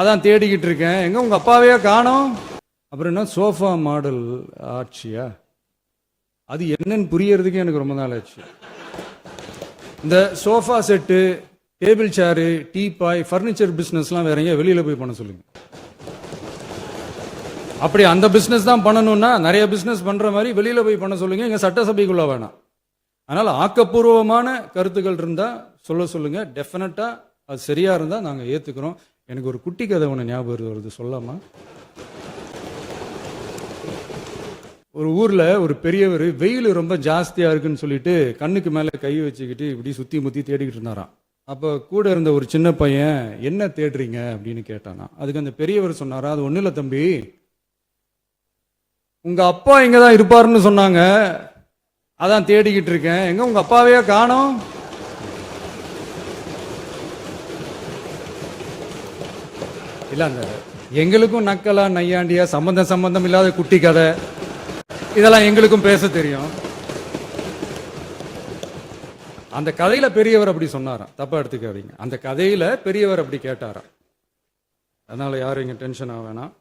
அதான் தேடிக்கிட்டு இருக்கேன், எங்க உங்க அப்பாவையே காணோம். அப்புறம் என்ன சோஃபா மாடல் ஆட்சியா, அது என்னன்னு புரியறதுக்கு எனக்கு ரொம்ப நாள் ஆச்சு. இந்த sofa set, table chair, teapoy, furniture பிசினஸ்லாம் வேற எங்க வெளியில போய் பண்ண சொல்லுங்க. அப்படி அந்த பிசினஸ் தான் பண்ணணும்னா நிறைய பிசினஸ் பண்ற மாதிரி வெளியில போய் பண்ண சொல்லுங்க, எங்க சட்டசபைக்குள்ள வேணாம். அதனால ஆக்கப்பூர்வமான கருத்துக்கள் இருந்தா சொல்லுங்க. டெஃபினட்டா அது சரியா இருந்தா நாங்க ஏத்துக்கிறோம். எனக்கு ஒரு குட்டி கதை ஒன்று ஞாபகம் வருது, சொல்லாமா? ஒரு ஊர்ல ஒரு பெரியவர் வெயில் ரொம்ப ஜாஸ்தியா இருக்குன்னு சொல்லிட்டு கண்ணுக்கு மேல கை வச்சுக்கிட்டு இப்படி சுத்தி முத்தி தேடிக்கிட்டு இருந்தாராம். அப்ப கூட இருந்த ஒரு சின்ன பையன், என்ன தேடுறீங்க அப்படின்னு கேட்டானா. அதுக்கு அந்த பெரியவர் சொன்னாரா, அது ஒண்ணு இல்ல தம்பி, உங்க அப்பா இங்கதான் இருப்பாருன்னு சொன்னாங்க, அதான் தேடிக்கிட்டு இருக்கேன், எங்க உங்க அப்பாவையே காணோம். இல்ல அந்த எங்களுக்கும் நக்கலா நையாண்டியா சம்பந்தம் இல்லாத குட்டி கதை இதெல்லாம் எங்களுக்கும் பேச தெரியும். அந்த கதையில பெரியவர் அப்படி சொன்னாராம், தப்பா எடுத்துக்காதீங்க. அந்த கதையில பெரியவர் அப்படி கேட்டாராம். அதனால யாரும் இங்க டென்ஷன் ஆக வேணாம்.